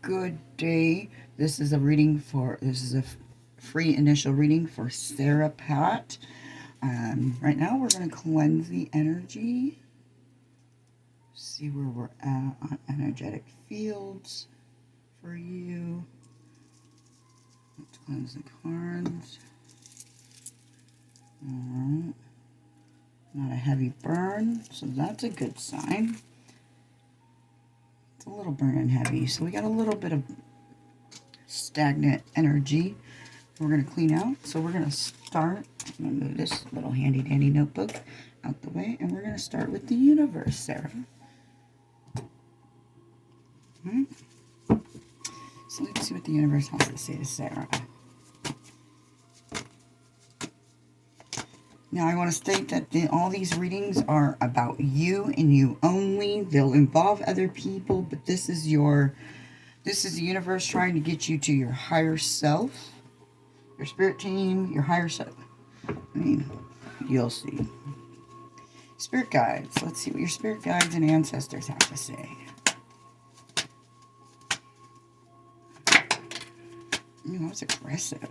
good day. This is a free initial reading for Sarah Pat. Right now we're going to cleanse the energy, see where we're at on energetic fields for you. Let's cleanse the cards. Alright. Not a heavy burn, so that's a good sign. It's a little burn and heavy, so we got a little bit of stagnant energy we're going to clean out. So we're going to start, I'm going to move this little handy dandy notebook out the way, and we're going to start with the universe, Sarah. Alright. So let's see what the universe has to say to Sarah. Now I want to state that all these readings are about you and you only. They'll involve other people, but this is the universe trying to get you to your higher self, your spirit team, your higher self. I mean, you'll see. Spirit guides. Let's see what your spirit guides and ancestors have to say. That was aggressive.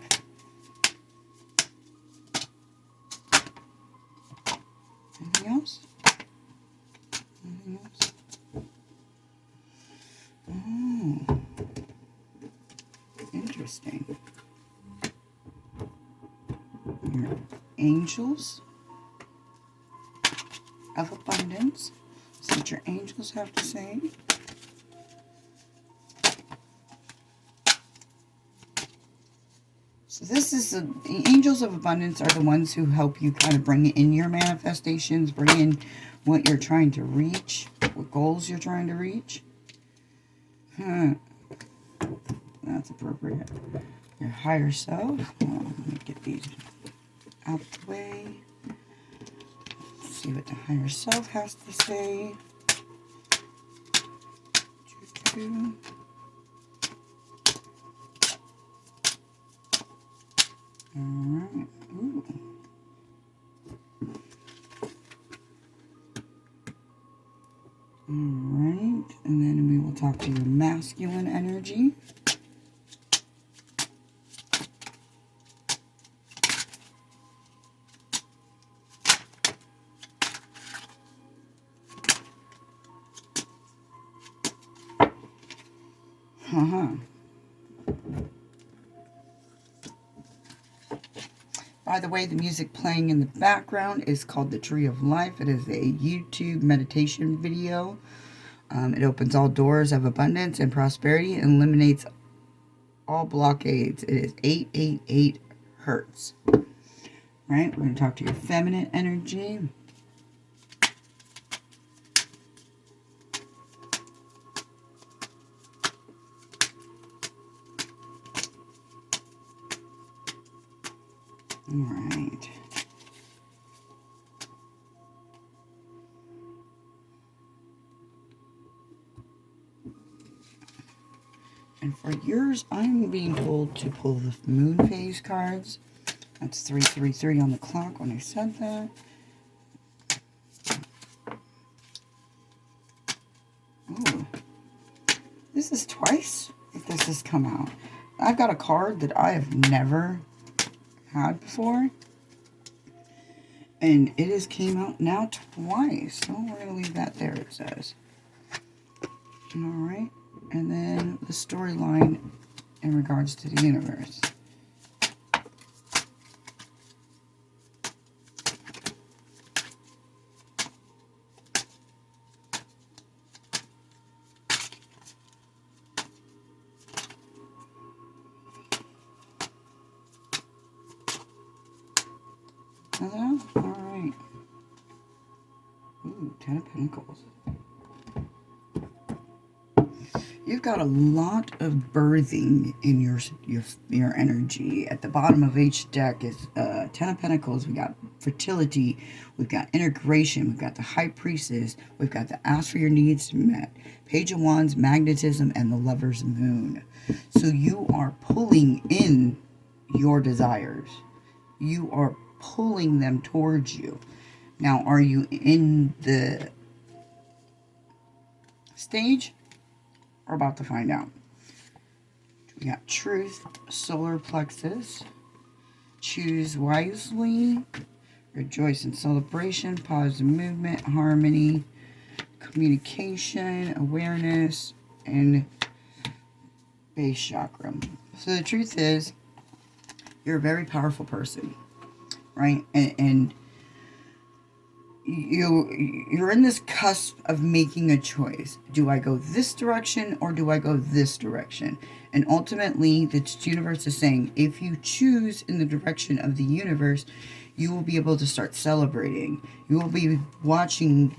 Anything else? Anything else? Oh, interesting. Your angels of abundance. See what your angels have to say. So this is the angels of abundance are the ones who help you kind of bring in your manifestations, bring in what you're trying to reach, what goals you're trying to reach. That's appropriate. Your higher self. Let me get these out the way. Let's see what the higher self has to say. Alright. Ooh. Alright. And then we will talk to your masculine energy. By the way, the music playing in the background is called The Tree of Life. It is a YouTube meditation video. It opens all doors of abundance and prosperity and eliminates all blockades. It is 888 hertz. Right? We're going to talk to your feminine energy. All right. And for yours, I'm being told to pull the moon phase cards. That's 333 on the clock when I said that. Ooh. This is twice if this has come out. I've got a card that I have never had before. And it has came out now twice. So we're going to leave that there, it says. Alright. And then the storyline in regards to the universe. Alright. Ooh, 10 of Pentacles. You've got a lot of birthing in your energy. At the bottom of each deck is 10 of Pentacles. We got fertility. We've got integration. We've got the High Priestess. We've got the Ask for Your Needs Met. Page of Wands, Magnetism, and the Lover's Moon. So you are pulling in your desires. You are pulling them towards you. Now, are you in the stage? We're about to find out. We got truth, solar plexus, choose wisely, rejoice in celebration, positive movement, harmony, communication, awareness, and base chakra. So the truth is, you're a very powerful person, right? And you're in this cusp of making a choice. Do I go this direction or do I go this direction? And ultimately, the universe is saying, if you choose in the direction of the universe, you will be able to start celebrating. You will be watching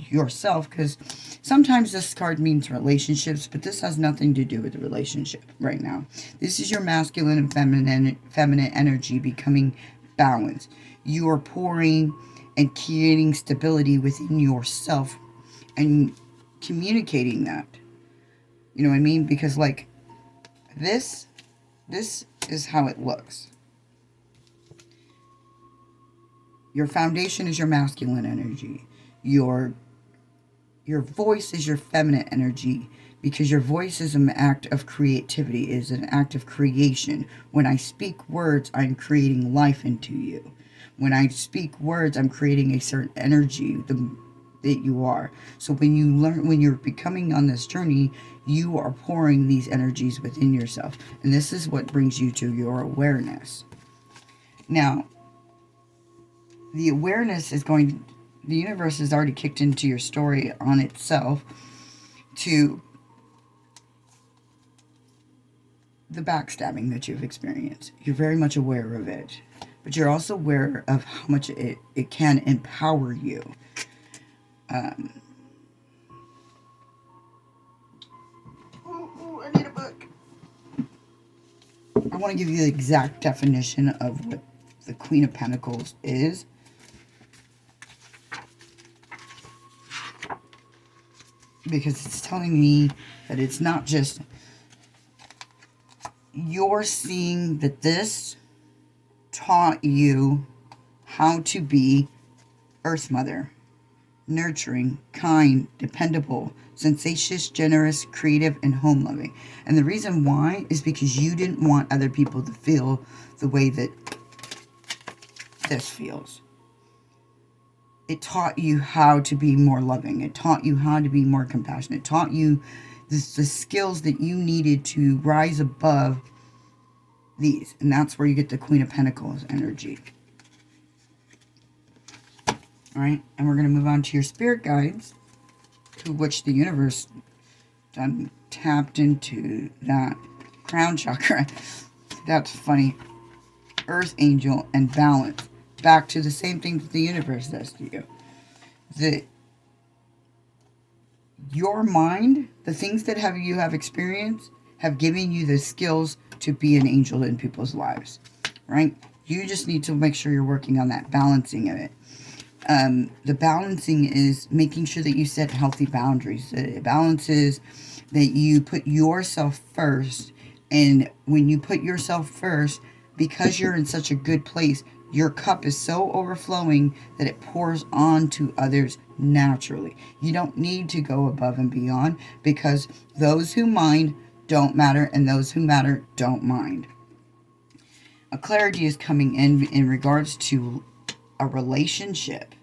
yourself, because sometimes this card means relationships, but this has nothing to do with the relationship right now. This is your masculine and feminine energy becoming balanced. You are pouring and creating stability within yourself and communicating that. You know what I mean? Because like this is how it looks. Your foundation is your masculine energy. Your voice is your feminine energy, because your voice is an act of creativity, is an act of creation. When I speak words, I'm creating life into you. When I speak words, I'm creating a certain energy that you are. So when you're becoming on this journey, you are pouring these energies within yourself. And this is what brings you to your awareness. Now, the awareness is the universe has already kicked into your story on itself to the backstabbing that you've experienced. You're very much aware of it, but you're also aware of how much it can empower you. I need a book. I want to give you the exact definition of what the Queen of Pentacles is. Because it's telling me that it's not just you're seeing that this taught you how to be Earth Mother, nurturing, kind, dependable, sensacious, generous, creative, and home-loving. And the reason why is because you didn't want other people to feel the way that this feels. It taught you how to be more loving. It taught you how to be more compassionate. It taught you the skills that you needed to rise above these. And that's where you get the Queen of Pentacles energy. All right. And we're going to move on to your spirit guides, to which the universe done tapped into that crown chakra. That's funny. Earth angel and balance. Back to the same thing that the universe does to you. Your mind, the things that you have experienced, have given you the skills to be an angel in people's lives, right? You just need to make sure you're working on that balancing of it. The balancing is making sure that you set healthy boundaries. The balance is that you put yourself first, and when you put yourself first, because you're in such a good place, your cup is so overflowing that it pours on to others naturally. You don't need to go above and beyond, because those who mind don't matter, and those who matter don't mind. A clarity is coming in regards to a relationship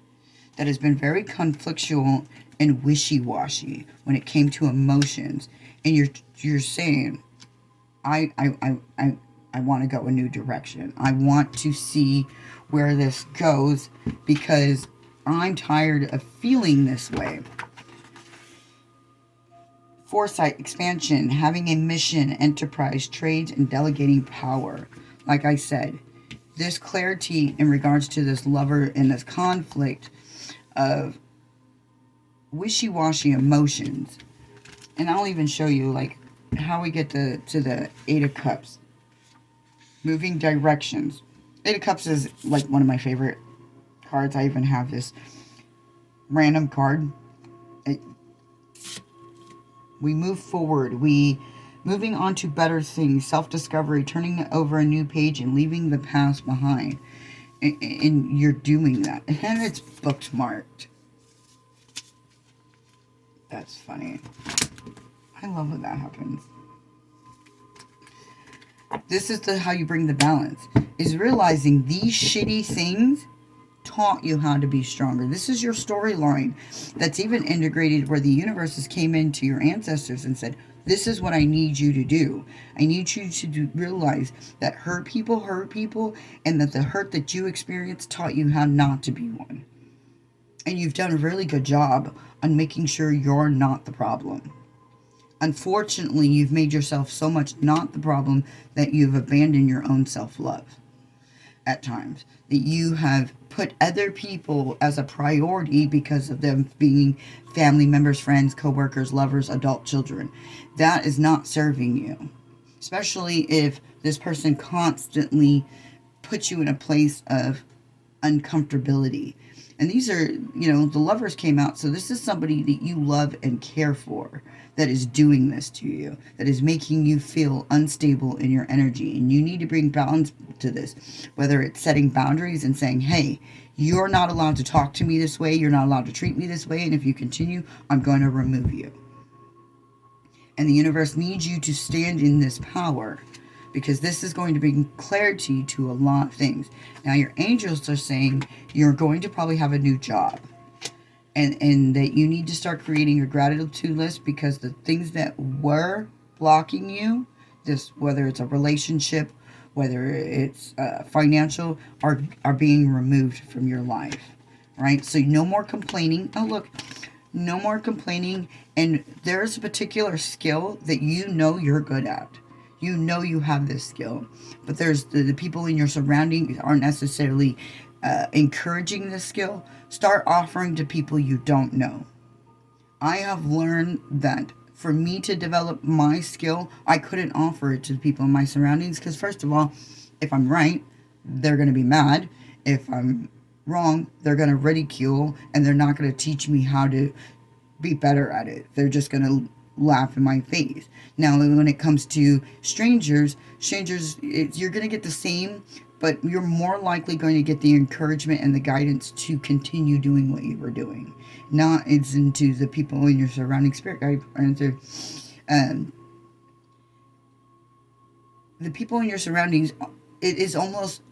that has been very conflictual and wishy-washy when it came to emotions. And you're saying, I want to go a new direction. I want to see where this goes, because I'm tired of feeling this way. Foresight, expansion, having a mission, enterprise, trades, and delegating power. Like I said, this clarity in regards to this lover and this conflict of wishy-washy emotions. And I'll even show you like how we get to the Eight of Cups. Moving directions. Eight of Cups is like one of my favorite cards. I even have this random card. We move forward. We moving on to better things. Self-discovery. Turning over a new page and leaving the past behind. And you're doing that. And it's bookmarked. That's funny. I love when that happens. This is how you bring the balance, is realizing these shitty things taught you how to be stronger. This is your storyline that's even integrated where the universes came into your ancestors and said, this is what I need you to do. I need you to realize that hurt people, and that the hurt that you experienced taught you how not to be one. And you've done a really good job on making sure you're not the problem. Unfortunately, you've made yourself so much not the problem that you've abandoned your own self love at times. That you have put other people as a priority because of them being family members, friends, coworkers, lovers, adult children. That is not serving you. Especially if this person constantly puts you in a place of uncomfortability. And these are, the lovers came out. So this is somebody that you love and care for that is doing this to you, that is making you feel unstable in your energy. And you need to bring balance to this, whether it's setting boundaries and saying, hey, you're not allowed to talk to me this way. You're not allowed to treat me this way. And if you continue, I'm going to remove you. And the universe needs you to stand in this power, because this is going to bring clarity to a lot of things. Now, your angels are saying you're going to probably have a new job. And that you need to start creating a gratitude list, because the things that were blocking you, this, whether it's a relationship, whether it's financial, are being removed from your life, right? So no more complaining. Oh, look, no more complaining. And there's a particular skill that you're good at. You know you have this skill, but there's the people in your surroundings aren't necessarily encouraging this skill. Start offering to people you don't know. I have learned that for me to develop my skill, I couldn't offer it to the people in my surroundings, because first of all, if I'm right, they're going to be mad. If I'm wrong, they're going to ridicule, and they're not going to teach me how to be better at it. They're just going to laugh in my face. Now, when it comes to strangers, you're going to get the same, but you're more likely going to get the encouragement and the guidance to continue doing what you were doing. Not it's into the people in your surrounding spirit guide, into the people in your surroundings. It is almost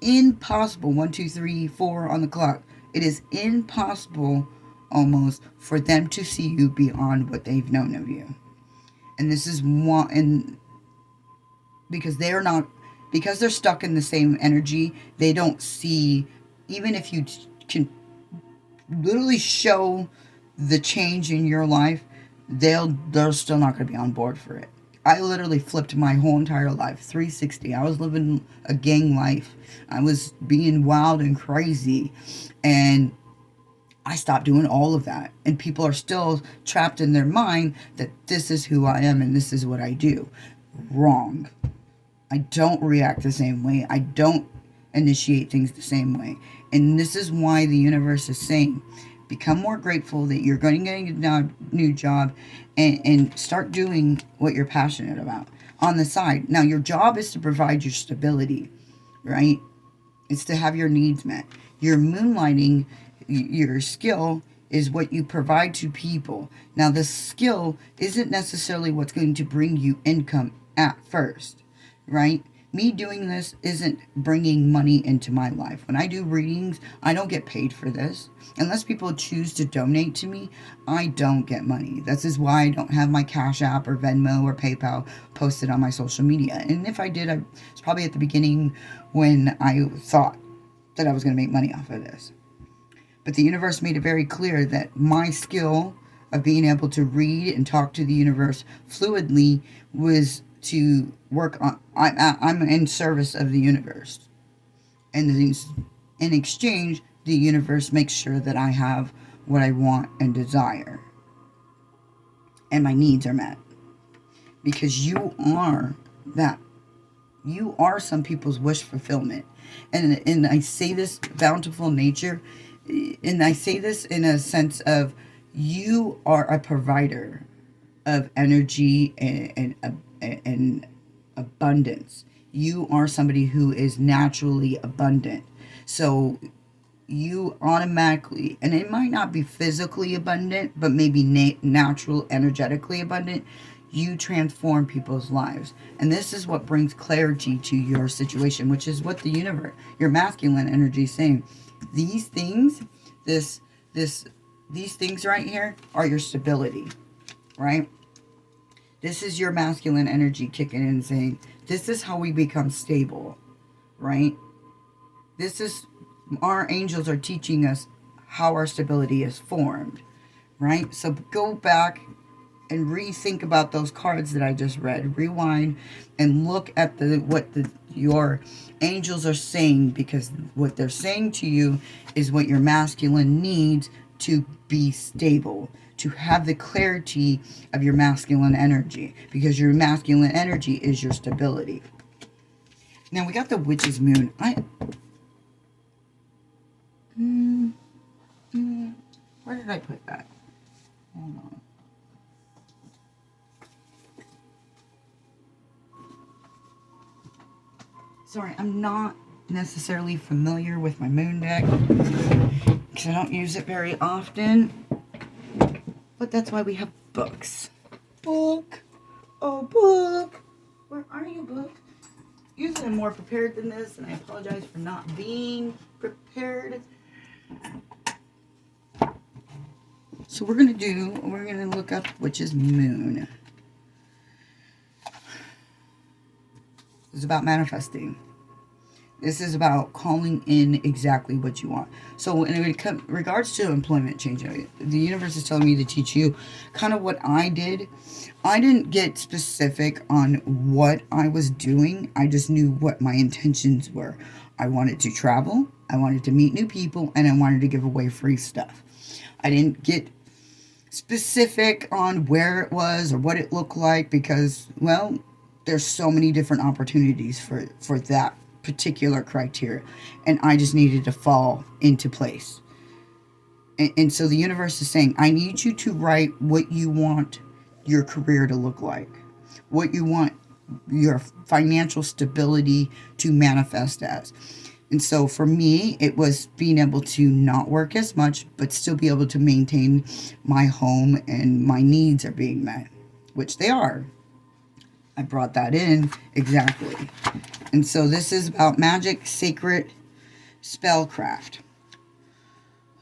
impossible. 1, 2, 3, 4 on the clock. It is impossible almost for them to see you beyond what they've known of you. And this is one, and because they're stuck in the same energy, they don't see, even if you can literally show the change in your life, they're still not going to be on board for it. I literally flipped my whole entire life 360. I was living a gang life. I was being wild and crazy, and I stopped doing all of that. And people are still trapped in their mind that this is who I am and this is what I do. Wrong. I don't react the same way. I don't initiate things the same way. And this is why the universe is saying, become more grateful that you're going to get a new job, and start doing what you're passionate about on the side. Now, your job is to provide your stability, right? It's to have your needs met. Your moonlighting, your skill is what you provide to people. Now, the skill isn't necessarily what's going to bring you income at first, right? Me doing this isn't bringing money into my life. When I do readings, I don't get paid for this. Unless people choose to donate to me, I don't get money. This is why I don't have my Cash App or Venmo or PayPal posted on my social media. And if I did, it's probably at the beginning when I thought that I was going to make money off of this. But the universe made it very clear that my skill of being able to read and talk to the universe fluidly was to work on. I'm in service of the universe, and in exchange, the universe makes sure that I have what I want and desire, and my needs are met. Because you are that. You are some people's wish fulfillment, and I say this bountiful nature, and I say this in a sense of you are a provider of energy and abundance. You are somebody who is naturally abundant. So you automatically, and it might not be physically abundant, but maybe natural, energetically abundant, you transform people's lives. And this is what brings clarity to your situation, which is what the universe, your masculine energy is saying. These things, these things right here are your stability, right? This is your masculine energy kicking in and saying, this is how we become stable, right? This is, our angels are teaching us how our stability is formed, right? So go back and rethink about those cards that I just read. Rewind and look at your angels are saying, because what they're saying to you is what your masculine needs to be stable, to have the clarity of your masculine energy, because your masculine energy is your stability. Now we got the witch's moon. Where did I put that? Hold on. Sorry, I'm not necessarily familiar with my moon deck because I don't use it very often. But that's why we have books. Book. Oh, book. Where are you, book? Usually I'm more prepared than this, and I apologize for not being prepared. So we're going to look up Witch's Moon. It's about manifesting. This is about calling in exactly what you want. So in regards to employment change, the universe is telling me to teach you kind of what I did. I didn't get specific on what I was doing. I just knew what my intentions were. I wanted to travel. I wanted to meet new people. And I wanted to give away free stuff. I didn't get specific on where it was or what it looked like because, well, there's so many different opportunities for that particular criteria, and I just needed to fall into place. And so the universe is saying, I need you to write what you want your career to look like, what you want your financial stability to manifest as. And so for me, it was being able to not work as much, but still be able to maintain my home and my needs are being met, which they are. I brought that in exactly. And so this is about magic, sacred, spellcraft.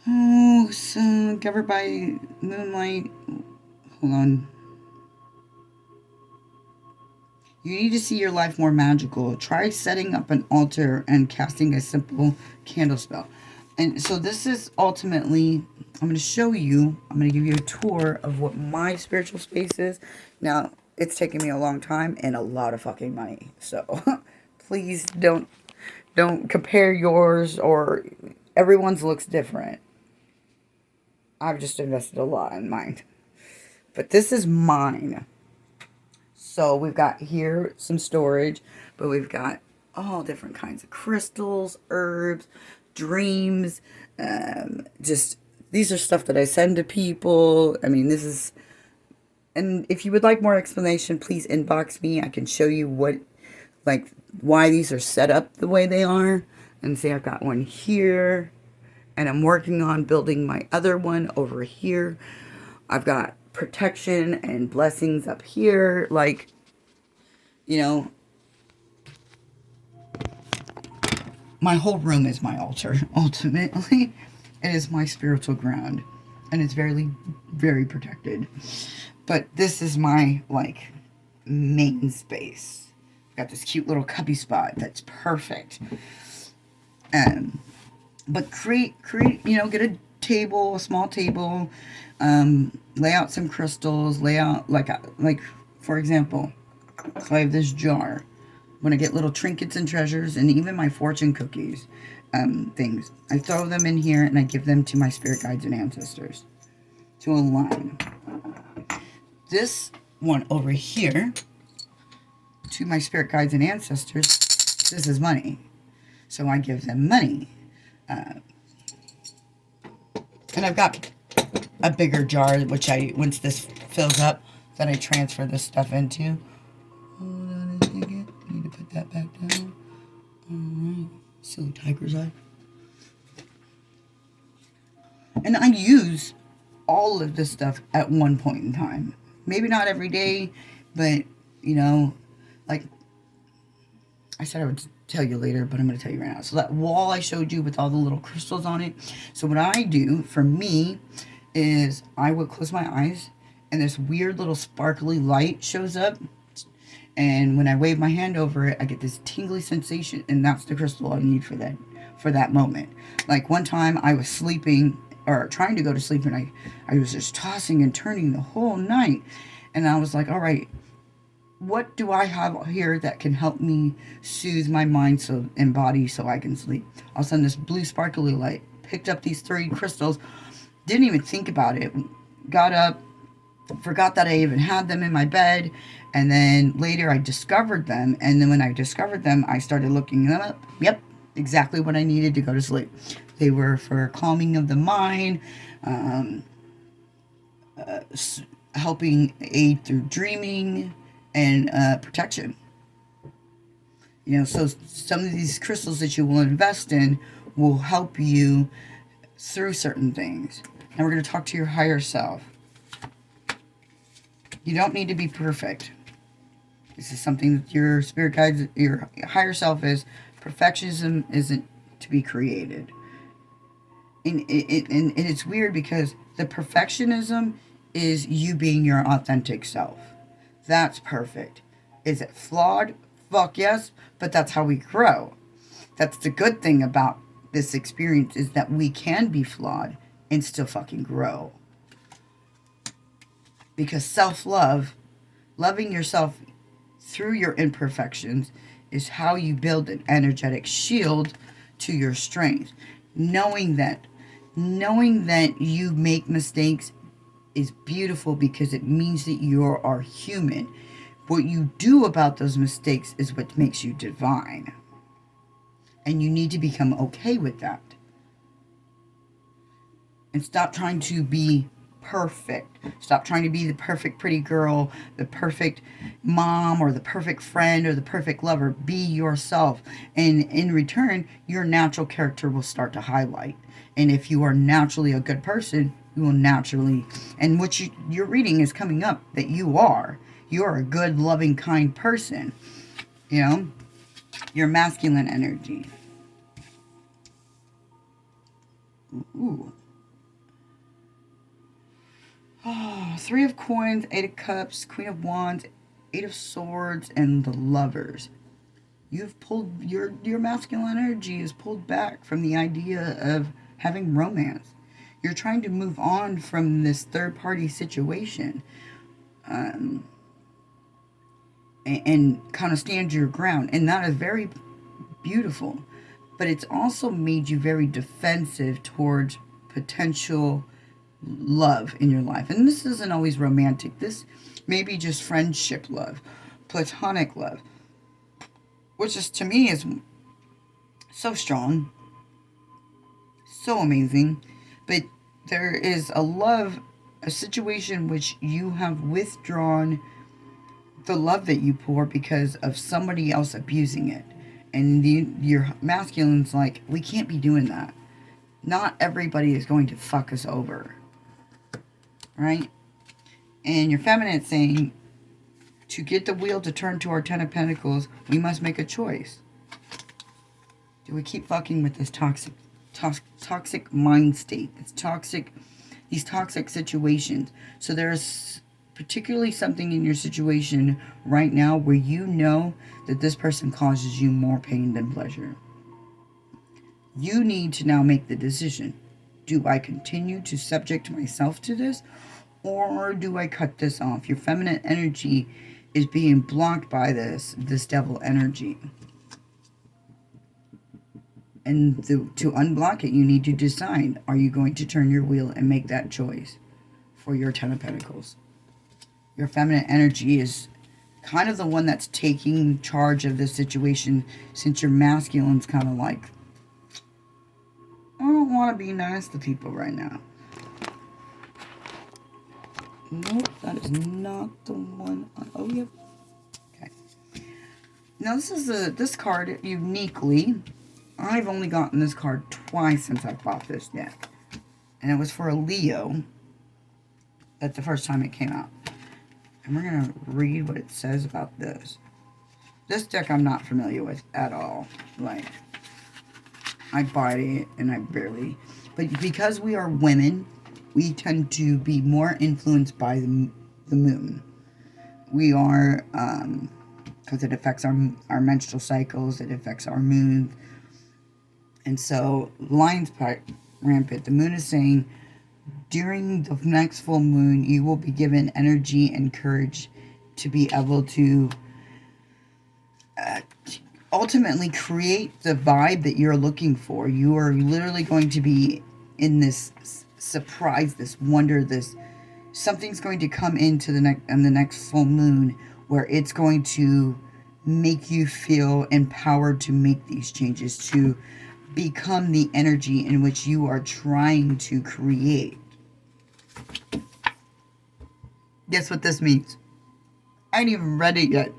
Oh, so covered by moonlight. Hold on. You need to see your life more magical. Try setting up an altar and casting a simple candle spell. And so this is ultimately, I'm going to show you, I'm going to give you a tour of what my spiritual space is. Now, it's taken me a long time and a lot of fucking money. So please don't compare yours, or everyone's looks different. I've just invested a lot in mine. But this is mine. So we've got here some storage, but we've got all different kinds of crystals, herbs, dreams. Just, these are stuff that I send to people. I mean, this is, and if you would like more explanation, please inbox me. I can show you why these are set up the way they are. And see, I've got one here, and I'm working on building my other one over here. I've got protection and blessings up here. Like, you know, my whole room is my altar. Ultimately, it is my spiritual ground, and it's very, very protected. But this is my, main space. I've got this cute little cubby spot that's perfect. But create, get a table, a small table, lay out some crystals, lay out, for example, so I have this jar. When I get little trinkets and treasures, and even my fortune cookies, things, I throw them in here, and I give them to my spirit guides and ancestors to align. This one over here, to my spirit guides and ancestors, this is money. So I give them money. And I've got a bigger jar, which once this fills up, that I transfer this stuff into. Hold on a second. I need to put that back down. Alright. Silly tiger's eye. And I use all of this stuff at one point in time. Maybe not every day. But, you know, like I said I would tell you later, but I'm going to tell you right now. So that wall I showed you with all the little crystals on it. So what I do for me is I would close my eyes and this weird little sparkly light shows up. And when I wave my hand over it, I get this tingly sensation, and that's the crystal I need for that moment. Like one time I was sleeping or trying to go to sleep, and I was just tossing and turning the whole night. And I was like, all right, what do I have here that can help me soothe my mind and body so I can sleep? All of a sudden, this blue sparkly light picked up these 3 crystals. Didn't even think about it. Got up, forgot that I even had them in my bed, and then later I discovered them. And then when I discovered them, I started looking them up. Yep, exactly what I needed to go to sleep. They were for calming of the mind, helping aid through dreaming, and protection. You know, so some of these crystals that you will invest in will help you through certain things. Now we're going to talk to your higher self. You don't need to be perfect. This is something that your spirit guides, your higher self is. Perfectionism isn't to be created. And it's weird because the perfectionism is you being your authentic self. That's perfect. Is it flawed? Fuck yes, but that's how we grow. That's the good thing about this experience, is that we can be flawed and still fucking grow. Because self-love, loving yourself through your imperfections, is how you build an energetic shield to your strength. Knowing that you make mistakes is beautiful because it means that you are human. What you do about those mistakes is what makes you divine. And you need to become okay with that. And stop trying to be perfect. Stop trying to be the perfect pretty girl, the perfect mom, or the perfect friend, or the perfect lover. Be yourself. And in return, your natural character will start to highlight. And if you are naturally a good person, you will naturally, and what your reading is coming up that you are. You're a good, loving, kind person. You know? Your masculine energy. Ooh. Oh, 3 of Coins, 8 of Cups, Queen of Wands, 8 of Swords, and the Lovers. You've pulled, your masculine energy is pulled back from the idea of having romance. You're trying to move on from this third-party situation. And kind of stand your ground. And that is very beautiful. But it's also made you very defensive towards potential love in your life. And this isn't always romantic. This may be just friendship love, platonic love, which is, to me, is so strong, so amazing. But there is a situation which you have withdrawn the love that you pour because of somebody else abusing it. And your masculine's like, we can't be doing that. Not everybody is going to fuck us over. Right? And your feminine saying, to get the wheel to turn to our 10 of Pentacles, we must make a choice. Do we keep fucking with this toxic mind state? These toxic situations. So there's particularly something in your situation right now where you know that this person causes you more pain than pleasure. You need to now make the decision. Do I continue to subject myself to this, or do I cut this off? Your feminine energy is being blocked by this devil energy. And to unblock it, you need to decide, are you going to turn your wheel and make that choice for your 10 of Pentacles? Your feminine energy is kind of the one that's taking charge of this situation, since your masculine's kind of like, I don't want to be nice to people right now. Nope, that is not the one. Oh, yeah. Okay. Now, this card, uniquely, I've only gotten this card twice since I bought this deck. And it was for a Leo at the first time it came out. And we're going to read what it says about this. This deck I'm not familiar with at all. Like, I buy it and I barely. But because we are women, we tend to be more influenced by the moon. We are, because it affects our menstrual cycles, it affects our moon. And so, Lion's Rampant, the moon is saying, during the next full moon, you will be given energy and courage to be able to ultimately create the vibe that you're looking for. You are literally going to be in this surprise, this wonder, this something's going to come into the next full moon where it's going to make you feel empowered to make these changes, to become the energy in which you are trying to create. Guess what this means? I ain't even read it yet. It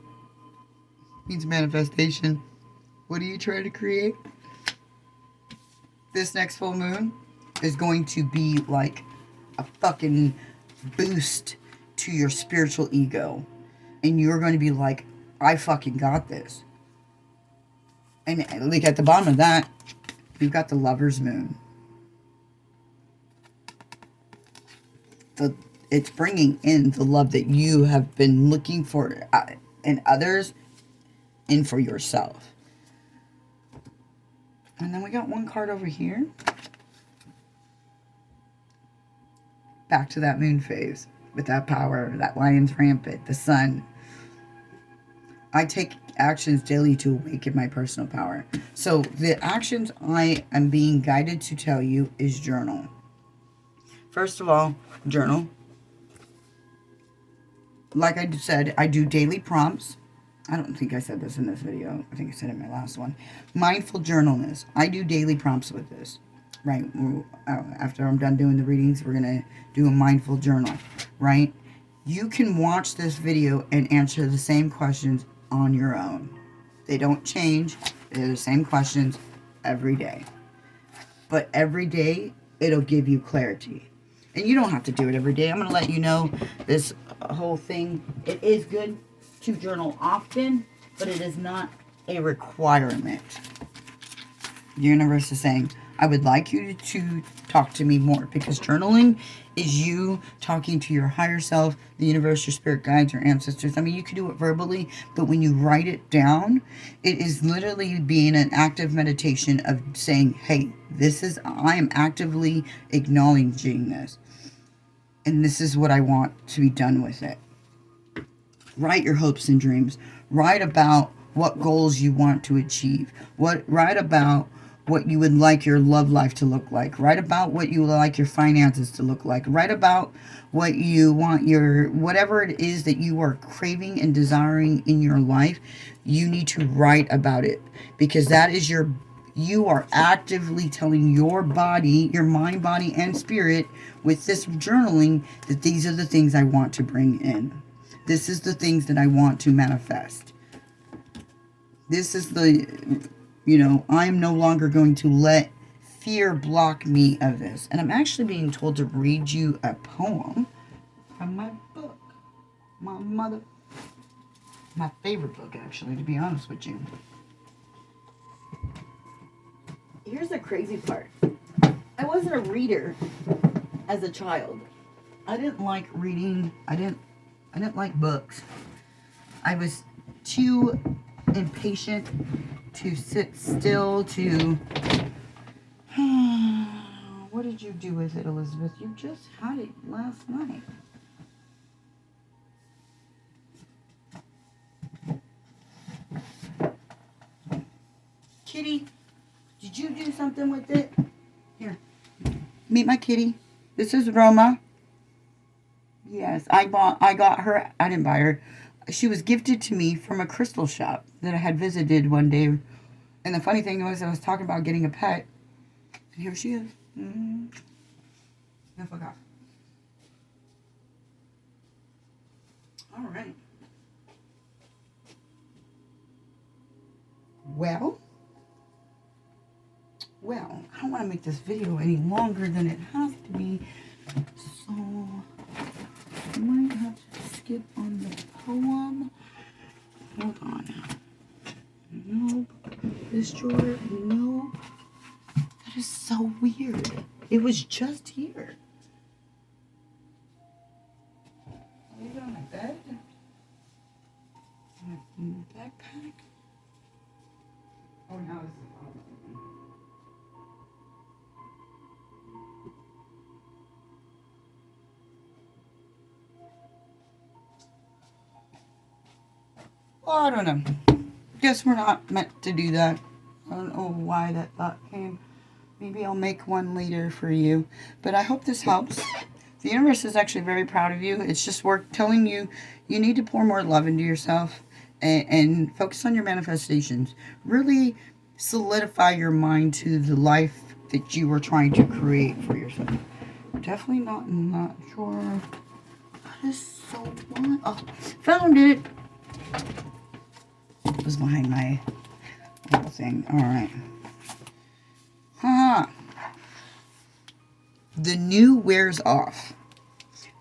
means manifestation. What are you trying to create? This next full moon is going to be like a fucking boost to your spiritual ego. And you're going to be like, I fucking got this. And like at the bottom of that, we've got the Lover's Moon. It's bringing in the love that you have been looking for in others and for yourself. And then we got one card over here. Back to that moon phase with that power, that Lion's Rampant, the sun. I take actions daily to awaken my personal power. So the actions I am being guided to tell you is journal. First of all, journal. Like I said, I do daily prompts. I don't think I said this in this video. I think I said it in my last one. Mindful journalness. I do daily prompts with this. Right? After I'm done doing the readings, we're going to do a mindful journal. Right? You can watch this video and answer the same questions on your own. They don't change. They're the same questions every day. But every day, it'll give you clarity. And you don't have to do it every day. I'm going to let you know this whole thing. It is good to journal often, but it is not a requirement. The universe is saying, I would like you to talk to me more, because journaling is you talking to your higher self, the universe, your spirit guides, your ancestors. I mean, you can do it verbally, but when you write it down, it is literally being an active meditation of saying, hey, I am actively acknowledging this. And this is what I want to be done with it. Write your hopes and dreams. Write about what goals you want to achieve. Write about what you would like your love life to look like. Write about what you would like your finances to look like. Write about what you want whatever it is that you are craving and desiring in your life. You need to write about it, because that is you are actively telling your body, your mind, body, and spirit with this journaling that these are the things I want to bring in. This is the things that I want to manifest. This is I'm no longer going to let fear block me of this. And I'm actually being told to read you a poem from my book. My favorite book, actually, to be honest with you. Here's the crazy part. I wasn't a reader as a child. I didn't like reading. I didn't like books. I was too impatient to sit still, to... What did you do with it, Elizabeth? You just had it last night. Kitty, did you do something with it? Here, meet my kitty. This is Roma. Yes, I got her. I didn't buy her. She was gifted to me from a crystal shop that I had visited one day. And the funny thing was, I was talking about getting a pet. And here she is. Mm-hmm. No, fuck off. All right. Well, I don't want to make this video any longer than it has to be. So, I might have to skip on the on now. Nope. This drawer, nope. That is so weird. It was just here. Leave it on my bed. Backpack. Oh, now it's the problem. Well, I don't know. Guess we're not meant to do that. I don't know why that thought came. Maybe I'll make one later for you. But I hope this helps. The universe is actually very proud of you. It's just work telling you you need to pour more love into yourself and focus on your manifestations. Really solidify your mind to the life that you were trying to create for yourself. Definitely not sure. That is so fun. Oh, found it. It was behind my little thing. Alright. The new wears off.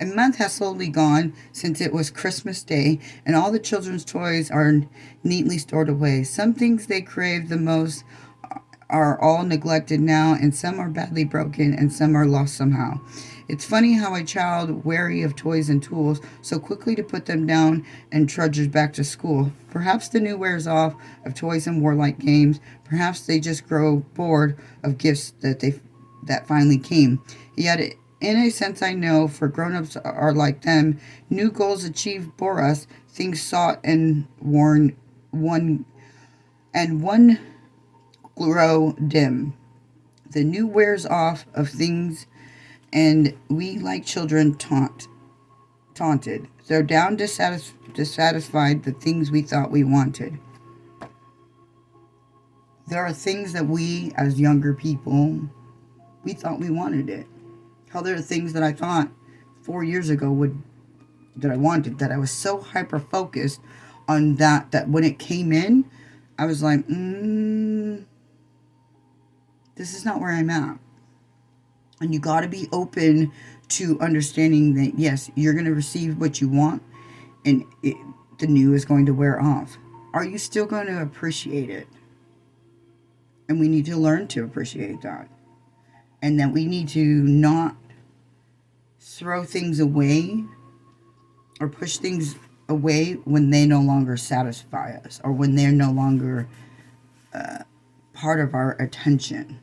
A month has slowly gone since it was Christmas Day, and all the children's toys are neatly stored away. Some things they crave the most are all neglected now, and some are badly broken, and some are lost somehow. It's funny how a child, wary of toys and tools, so quickly to put them down and trudges back to school. Perhaps the new wears off of toys and warlike games. Perhaps they just grow bored of gifts that finally came. Yet, in a sense, I know, for grown-ups are like them. New goals achieved bore us, things sought and worn, one grow dim. The new wears off of things, and we, like children, taunted. They're down dissatisfied the things we thought we wanted. There are things that we, as younger people, we thought we wanted it. How there are things that I thought 4 years ago that I wanted, that I was so hyper focused on that when it came in, I was like, this is not where I'm at. And you got to be open to understanding that, yes, you're going to receive what you want, and the new is going to wear off. Are you still going to appreciate it? And we need to learn to appreciate that. And that we need to not throw things away or push things away when they no longer satisfy us, or when they're no longer part of our attention.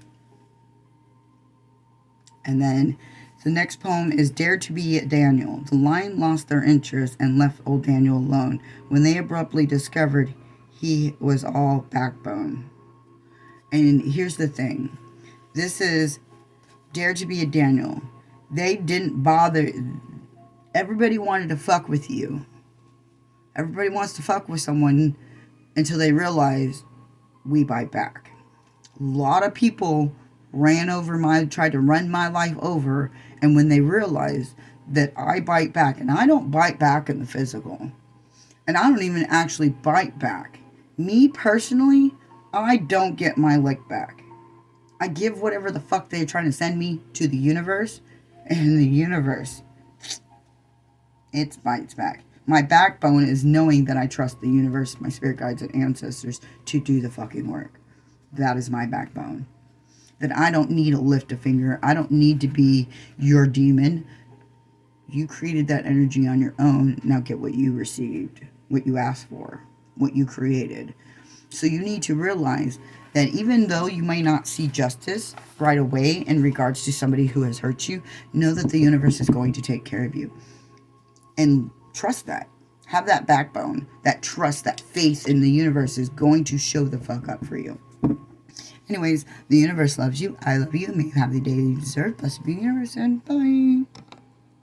And then the next poem is Dare to Be Daniel. The lion lost their interest and left old Daniel alone when they abruptly discovered he was all backbone. And here's the thing. This is Dare to Be a Daniel. They didn't bother. Everybody wanted to fuck with you. Everybody wants to fuck with someone until they realize we bite back. A lot of people tried to run my life over, and when they realized that I bite back, and I don't bite back in the physical, and I don't even actually bite back. Me personally, I don't get my lick back. I give whatever the fuck they're trying to send me to the universe, and the universe, it bites back. My backbone is knowing that I trust the universe, my spirit guides and ancestors to do the fucking work. That is my backbone. That I don't need to lift a finger. I don't need to be your demon. You created that energy on your own. Now get what you received, what you asked for, what you created. So you need to realize that even though you may not see justice right away in regards to somebody who has hurt you, know that the universe is going to take care of you. And trust that. Have that backbone, that trust, that faith in the universe is going to show the fuck up for you. Anyways, the universe loves you. I love you. May you have the day you deserve. Blessed be the universe, and bye.